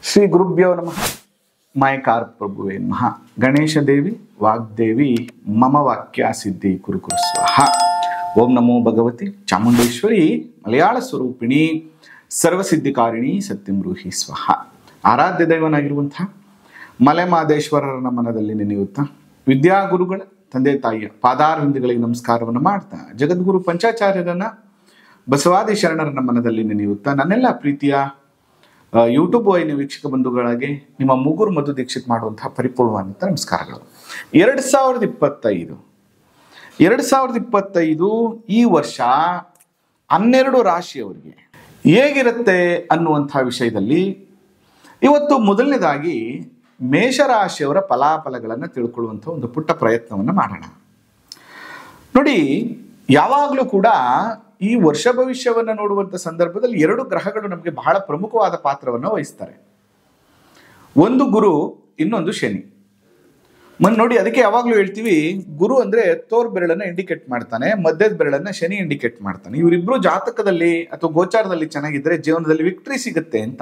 ಶ್ರೀ ಗುರುಭ್ಯೋ ನಮಃ. ಮಾಯಕಾರ ಪ್ರಭುವೇ ನಮಃ. ಗಣೇಶ ದೇವಿ ವಾಗ್ದೇವಿ ಮಮ ವಾಕ್ಯ ಸಿದ್ಧಿ ಕುರು ಕುರು ಸ್ವಾಹ. ಓಂ ನಮೋ ಭಗವತಿ ಚಾಮುಂಡೇಶ್ವರಿ ಮಲಯಾಳ ಸ್ವರೂಪಿಣಿ ಸರ್ವಸಿದ್ಧಿಕಾರಿಣಿ ಸತ್ಯಂ ಬ್ರೂಹಿ ಸ್ವಾಹ. ಆರಾಧ್ಯ ದೈವನಾಗಿರುವಂತಹ ಮಲೆಮಾದೇಶ್ವರರ ಮನದಲ್ಲಿ ನೆನೆಯುತ್ತಾ ವಿದ್ಯಾಗುರುಗಳ ತಂದೆ ತಾಯಿಯ ಪಾದಾರವಿಂದಗಳಿಗೆ ನಮಸ್ಕಾರವನ್ನು ಮಾಡ್ತಾ ಜಗದ್ಗುರು ಪಂಚಾಚಾರ್ಯರನ್ನ ಬಸವಾದಿ ಶರಣರನ್ನ ಮನದಲ್ಲಿ ನೆನೆಯುತ್ತಾ ನನ್ನೆಲ್ಲ ಪ್ರೀತಿಯ ಯೂಟ್ಯೂಬ್ ವಾಹಿನಿ ವೀಕ್ಷಕ ಬಂಧುಗಳಿಗೆ ನಿಮ್ಮ ಮೂಗೂರು ಮಧು ದೀಕ್ಷಿತ್ ಮಾಡುವಂತಹ ಪರಿಪೂರ್ಣವಾದಂಥ ನಮಸ್ಕಾರಗಳು. 2025 ಈ ವರ್ಷ 12 ರಾಶಿಯವರಿಗೆ ಹೇಗಿರುತ್ತೆ ಅನ್ನುವಂಥ ವಿಷಯದಲ್ಲಿ ಇವತ್ತು ಮೊದಲನೇದಾಗಿ ಮೇಷರಾಶಿಯವರ ಫಲಾಫಲಗಳನ್ನು ತಿಳ್ಕೊಳ್ಳುವಂಥ ಒಂದು ಪುಟ್ಟ ಪ್ರಯತ್ನವನ್ನು ಮಾಡೋಣ. ನೋಡಿ, ಯಾವಾಗಲೂ ಕೂಡ ಈ ವರ್ಷ ಭವಿಷ್ಯವನ್ನು ನೋಡುವಂಥ ಸಂದರ್ಭದಲ್ಲಿ 2 ಗ್ರಹಗಳು ನಮಗೆ ಬಹಳ ಪ್ರಮುಖವಾದ ಪಾತ್ರವನ್ನು ವಹಿಸ್ತಾರೆ. ಒಂದು ಗುರು, ಇನ್ನೊಂದು ಶನಿ. ನೋಡಿ, ಅದಕ್ಕೆ ಯಾವಾಗಲೂ ಹೇಳ್ತೀವಿ, ಗುರು ಅಂದ್ರೆ ತೋರ್ ಬೆರಳನ್ನ ಇಂಡಿಕೇಟ್ ಮಾಡ್ತಾನೆ, ಮಧ್ಯದ ಬೆರಳನ್ನ ಶನಿ ಇಂಡಿಕೇಟ್ ಮಾಡ್ತಾನೆ. ಇವರಿಬ್ರು ಜಾತಕದಲ್ಲಿ ಅಥವಾ ಗೋಚಾರದಲ್ಲಿ ಚೆನ್ನಾಗಿದ್ರೆ ಜೀವನದಲ್ಲಿ ವಿಕ್ಟ್ರಿ ಸಿಗುತ್ತೆ ಅಂತ.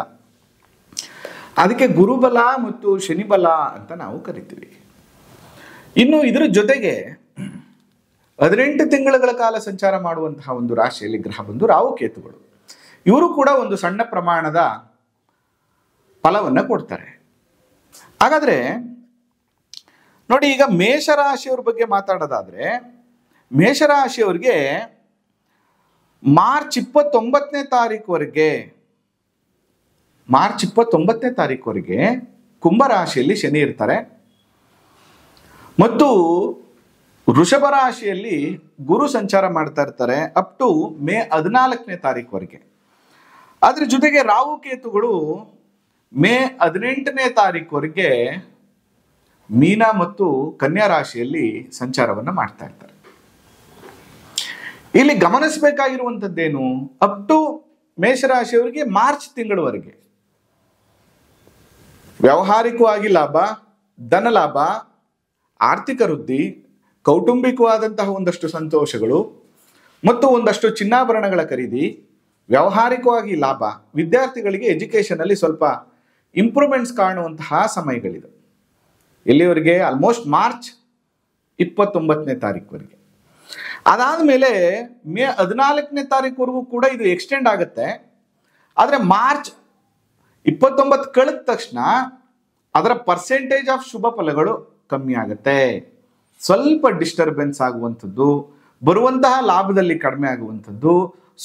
ಅದಕ್ಕೆ ಗುರುಬಲ ಮತ್ತು ಶನಿ ಬಲ ಅಂತ ನಾವು ಕರಿತೀವಿ. ಇನ್ನು ಇದರ ಜೊತೆಗೆ 18 ತಿಂಗಳ ಕಾಲ ಸಂಚಾರ ಮಾಡುವಂತಹ ಒಂದು ರಾಶಿಯಲ್ಲಿ ಗ್ರಹ ಬಂದು ರಾಹುಕೇತುಗಳು. ಇವರು ಕೂಡ ಒಂದು ಸಣ್ಣ ಪ್ರಮಾಣದ ಫಲವನ್ನು ಕೊಡ್ತಾರೆ. ಹಾಗಾದ್ರೆ ನೋಡಿ, ಈಗ ಮೇಷರಾಶಿಯವ್ರ ಬಗ್ಗೆ ಮಾತಾಡೋದಾದ್ರೆ ಮೇಷರಾಶಿಯವರಿಗೆ ಮಾರ್ಚ್ 29ನೇ ತಾರೀಕುವರೆಗೆ ಕುಂಭರಾಶಿಯಲ್ಲಿ ಶನಿ ಇರ್ತಾರೆ ಮತ್ತು ವೃಷಭ ರಾಶಿಯಲ್ಲಿ ಗುರು ಸಂಚಾರ ಮಾಡ್ತಾ ಇರ್ತಾರೆ ಅಪ್ ಟು ಮೇ 14ನೇ ತಾರೀಕುವರೆಗೆ. ಅದ್ರ ಜೊತೆಗೆ ರಾಹುಕೇತುಗಳು ಮೇ 18ನೇ ತಾರೀಕುವರೆಗೆ ಮೀನ ಮತ್ತು ಕನ್ಯಾ ರಾಶಿಯಲ್ಲಿ ಸಂಚಾರವನ್ನು ಮಾಡ್ತಾ ಇರ್ತಾರೆ. ಇಲ್ಲಿ ಗಮನಿಸಬೇಕಾಗಿರುವಂಥದ್ದೇನು, ಅಪ್ ಟು ಮೇಷರಾಶಿಯವರಿಗೆ ಮಾರ್ಚ್ ತಿಂಗಳವರೆಗೆ ವ್ಯಾವಹಾರಿಕವಾಗಿ ಲಾಭ, ಧನ ಲಾಭ, ಆರ್ಥಿಕ ವೃದ್ಧಿ, ಕೌಟುಂಬಿಕವಾದಂತಹ ಒಂದಷ್ಟು ಸಂತೋಷಗಳು ಮತ್ತು ಒಂದಷ್ಟು ಚಿನ್ನಾಭರಣಗಳ ಖರೀದಿ, ವ್ಯಾವಹಾರಿಕವಾಗಿ ಲಾಭ, ವಿದ್ಯಾರ್ಥಿಗಳಿಗೆ ಎಜುಕೇಷನ್ ಅಲ್ಲಿ ಸ್ವಲ್ಪ ಇಂಪ್ರೂವ್ಮೆಂಟ್ಸ್ ಕಾಣುವಂತಹ ಸಮಯಗಳಿದೆ. ಇಲ್ಲಿವರೆಗೆ ಆಲ್ಮೋಸ್ಟ್ ಮಾರ್ಚ್ 29ನೇ ತಾರೀಕುವರೆಗೆ. ಅದಾದ್ಮೇಲೆ ಮೇ 14ನೇ ತಾರೀಕುವರೆಗೂ ಕೂಡ ಇದು ಎಕ್ಸ್ಟೆಂಡ್ ಆಗುತ್ತೆ. ಆದರೆ ಮಾರ್ಚ್ 29 ಕಳೆದ ತಕ್ಷಣ ಅದರ ಪರ್ಸೆಂಟೇಜ್ ಆಫ್ ಶುಭ ಫಲಗಳು ಕಮ್ಮಿ ಆಗುತ್ತೆ. ಸ್ವಲ್ಪ ಡಿಸ್ಟರ್ಬೆನ್ಸ್ ಆಗುವಂಥದ್ದು, ಬರುವಂತಹ ಲಾಭದಲ್ಲಿ ಕಡಿಮೆ ಆಗುವಂಥದ್ದು,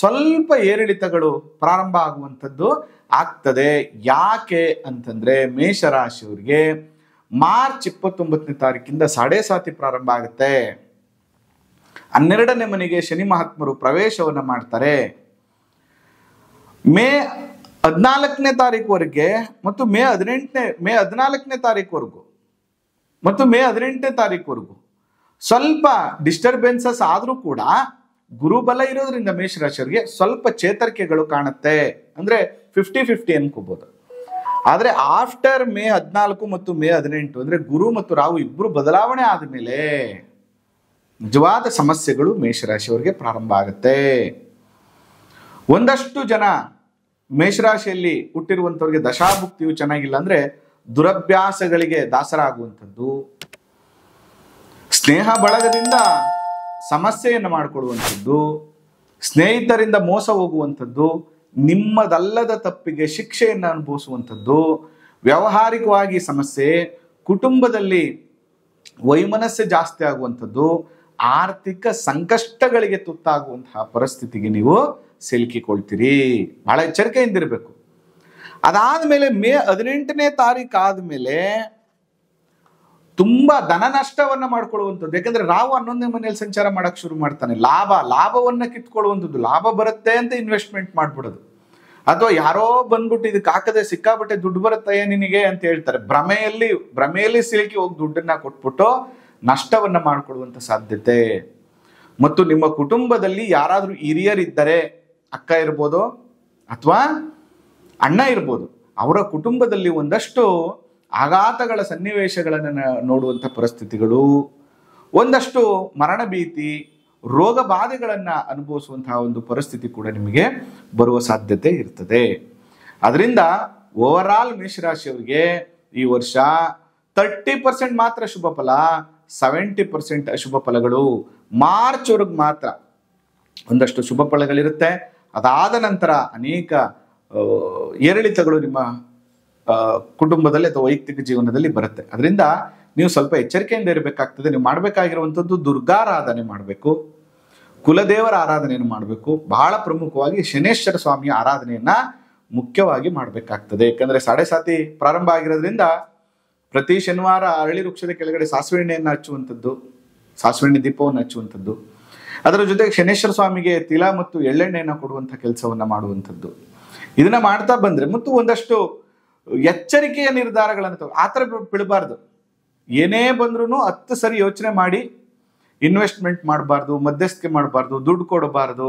ಸ್ವಲ್ಪ ಏರಿಳಿತಗಳು ಪ್ರಾರಂಭ ಆಗುವಂಥದ್ದು ಆಗ್ತದೆ. ಯಾಕೆ ಅಂತಂದ್ರೆ ಮೇಷರಾಶಿಯವರಿಗೆ ಮಾರ್ಚ್ 29ನೇ ತಾರೀಕಿಂದ ಸಾಡೆ ಸಾತಿ ಪ್ರಾರಂಭ ಆಗುತ್ತೆ. 12ನೇ ಮನೆಗೆ ಶನಿ ಮಹಾತ್ಮರು ಪ್ರವೇಶವನ್ನ ಮಾಡ್ತಾರೆ. ಮೇ 14ನೇ ತಾರೀಕುವರೆಗೆ ಮತ್ತು ಮೇ 14ನೇ ತಾರೀಕುವರೆಗೂ ಮತ್ತು ಮೇ 18ನೇ ತಾರೀಕುವರೆಗೂ ಸ್ವಲ್ಪ ಡಿಸ್ಟರ್ಬೆನ್ಸಸ್ ಆದರೂ ಕೂಡ ಗುರುಬಲ ಇರೋದ್ರಿಂದ ಮೇಷರಾಶಿಯವರಿಗೆ ಸ್ವಲ್ಪ ಚೇತರಿಕೆಗಳು ಕಾಣುತ್ತೆ. ಅಂದ್ರೆ 50-50 ಅನ್ಕೋಬಹುದು. ಆದ್ರೆ ಆಫ್ಟರ್ ಮೇ 14 ಮತ್ತು ಮೇ 18 ಅಂದ್ರೆ ಗುರು ಮತ್ತು ರಾಹು ಇಬ್ರು ಬದಲಾವಣೆ ಆದ್ಮೇಲೆ ನಿಜವಾದ ಸಮಸ್ಯೆಗಳು ಮೇಷರಾಶಿಯವರಿಗೆ ಪ್ರಾರಂಭ ಆಗುತ್ತೆ. ಒಂದಷ್ಟು ಜನ ಮೇಷರಾಶಿಯಲ್ಲಿ ಹುಟ್ಟಿರುವಂತವ್ರಿಗೆ ದಶಾಭುಕ್ತಿಯು ಚೆನ್ನಾಗಿಲ್ಲ ಅಂದ್ರೆ ದುರಭ್ಯಾಸಗಳಿಗೆ ದಾಸರಾಗುವಂಥದ್ದು, ಸ್ನೇಹ ಬಳಗದಿಂದ ಸಮಸ್ಯೆಯನ್ನು ಮಾಡಿಕೊಳ್ಳುವಂಥದ್ದು, ಸ್ನೇಹಿತರಿಂದ ಮೋಸ ಹೋಗುವಂಥದ್ದು, ನಿಮ್ಮದಲ್ಲದ ತಪ್ಪಿಗೆ ಶಿಕ್ಷೆಯನ್ನು ಅನುಭವಿಸುವಂಥದ್ದು, ವ್ಯಾವಹಾರಿಕವಾಗಿ ಸಮಸ್ಯೆ, ಕುಟುಂಬದಲ್ಲಿ ವೈಮನಸ್ಸೆ ಜಾಸ್ತಿ ಆಗುವಂಥದ್ದು, ಆರ್ಥಿಕ ಸಂಕಷ್ಟಗಳಿಗೆ ತುತ್ತಾಗುವಂತಹ ಪರಿಸ್ಥಿತಿಗೆ ನೀವು ಸಿಲುಕಿಕೊಳ್ತೀರಿ. ಬಹಳ ಎಚ್ಚರಿಕೆಯಿಂದಿರಬೇಕು. ಅದಾದ್ಮೇಲೆ ಮೇ 18ನೇ ತಾರೀಕು ಆದ್ಮೇಲೆ ತುಂಬಾ ಧನ ನಷ್ಟವನ್ನ ಮಾಡ್ಕೊಳ್ಳುವಂಥದ್ದು. ಯಾಕಂದ್ರೆ ರಾಹು 11ನೇ ಮನೆಯಲ್ಲಿ ಸಂಚಾರ ಮಾಡಕ್ ಶುರು ಮಾಡ್ತಾನೆ. ಲಾಭವನ್ನ ಕಿತ್ಕೊಳ್ಳುವಂಥದ್ದು, ಲಾಭ ಬರುತ್ತೆ ಅಂತ ಇನ್ವೆಸ್ಟ್ಮೆಂಟ್ ಮಾಡ್ಬಿಡೋದು, ಅಥವಾ ಯಾರೋ ಬಂದ್ಬಿಟ್ಟು ಇದಕ್ಕೆ ಹಾಕದೆ ಸಿಕ್ಕಾಬಟ್ಟೆ ದುಡ್ಡು ಬರುತ್ತೆ ನಿನಗೆ ಅಂತ ಹೇಳ್ತಾರೆ. ಭ್ರಮೆಯಲ್ಲಿ ಸಿಲುಕಿ ಹೋಗಿ ದುಡ್ಡನ್ನ ಕೊಟ್ಬಿಟ್ಟು ನಷ್ಟವನ್ನ ಮಾಡ್ಕೊಳ್ಳುವಂಥ ಸಾಧ್ಯತೆ. ಮತ್ತು ನಿಮ್ಮ ಕುಟುಂಬದಲ್ಲಿ ಯಾರಾದ್ರೂ ಹಿರಿಯರಿದ್ದರೆ, ಅಕ್ಕ ಇರ್ಬೋದು ಅಥವಾ ಅಣ್ಣ ಇರ್ಬೋದು, ಅವರ ಕುಟುಂಬದಲ್ಲಿ ಒಂದಷ್ಟು ಆಘಾತಗಳ ಸನ್ನಿವೇಶಗಳನ್ನು ನೋಡುವಂಥ ಪರಿಸ್ಥಿತಿಗಳು, ಒಂದಷ್ಟು ಮರಣ ಭೀತಿ, ರೋಗ ಬಾಧೆಗಳನ್ನ ಅನುಭವಿಸುವಂತಹ ಒಂದು ಪರಿಸ್ಥಿತಿ ಕೂಡ ನಿಮಗೆ ಬರುವ ಸಾಧ್ಯತೆ ಇರ್ತದೆ. ಅದರಿಂದ ಓವರ್ ಆಲ್ ಮೇಷರಾಶಿಯವರಿಗೆ ಈ ವರ್ಷ 30% ಮಾತ್ರ ಶುಭ ಫಲ, 70% ಅಶುಭ ಫಲಗಳು. ಮಾರ್ಚ್ವರೆಗೆ ಮಾತ್ರ ಒಂದಷ್ಟು ಶುಭ ಫಲಗಳಿರುತ್ತೆ. ಅದಾದ ನಂತರ ಅನೇಕ ಏರಿಳಿತಗಳು ನಿಮ್ಮ ಕುಟುಂಬದಲ್ಲಿ ಅಥವಾ ವೈಯಕ್ತಿಕ ಜೀವನದಲ್ಲಿ ಬರುತ್ತೆ. ಅದರಿಂದ ನೀವು ಸ್ವಲ್ಪ ಎಚ್ಚರಿಕೆಯಿಂದ ಇರಬೇಕಾಗ್ತದೆ. ನೀವು ಮಾಡಬೇಕಾಗಿರುವಂಥದ್ದು ದುರ್ಗಾರಾಧನೆ ಮಾಡಬೇಕು, ಕುಲದೇವರ ಆರಾಧನೆಯನ್ನು ಮಾಡಬೇಕು. ಬಹಳ ಪ್ರಮುಖವಾಗಿ ಶನೇಶ್ವರ ಸ್ವಾಮಿಯ ಆರಾಧನೆಯನ್ನ ಮುಖ್ಯವಾಗಿ ಮಾಡಬೇಕಾಗ್ತದೆ. ಯಾಕಂದ್ರೆ ಸಾಡೆ ಸಾತಿ ಪ್ರಾರಂಭ ಆಗಿರೋದ್ರಿಂದ ಪ್ರತಿ ಶನಿವಾರ ಅರಳಿ ವೃಕ್ಷದ ಕೆಳಗಡೆ ಸಾಸಿವೆ ಎಣ್ಣೆಯನ್ನು ಹಚ್ಚುವಂಥದ್ದು, ಸಾಸಿವೆ ಎಣ್ಣೆ ದೀಪವನ್ನು ಹಚ್ಚುವಂಥದ್ದು, ಅದರ ಜೊತೆಗೆ ಶನೇಶ್ವರ ಸ್ವಾಮಿಗೆ ತಿಲ ಮತ್ತು ಎಳ್ಳೆಣ್ಣೆಯನ್ನು ಕೊಡುವಂಥ ಕೆಲಸವನ್ನ ಮಾಡುವಂಥದ್ದು. ಇದನ್ನ ಮಾಡ್ತಾ ಬಂದ್ರೆ ಮತ್ತು ಒಂದಷ್ಟು ಎಚ್ಚರಿಕೆಯ ನಿರ್ಧಾರಗಳನ್ನು ಆ ಥರ ಬೀಳಬಾರ್ದು. ಏನೇ ಬಂದ್ರೂ 10 ಸರಿ ಯೋಚನೆ ಮಾಡಿ ಇನ್ವೆಸ್ಟ್ಮೆಂಟ್ ಮಾಡಬಾರ್ದು, ಮಧ್ಯಸ್ಥಿಕೆ ಮಾಡಬಾರ್ದು, ದುಡ್ಡು ಕೊಡಬಾರ್ದು,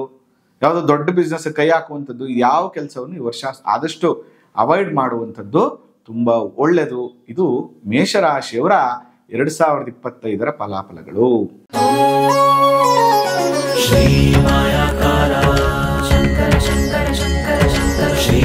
ಯಾವುದೋ ದೊಡ್ಡ ಬಿಸ್ನೆಸ್ ಕೈ ಹಾಕುವಂಥದ್ದು, ಯಾವ ಕೆಲಸವನ್ನು ಈ ವರ್ಷ ಆದಷ್ಟು ಅವಾಯ್ಡ್ ಮಾಡುವಂಥದ್ದು ತುಂಬಾ ಒಳ್ಳೆಯದು. ಇದು ಮೇಷರಾಶಿಯವರ 2025ರ ಫಲಾಫಲಗಳು. ಶ್ರೀ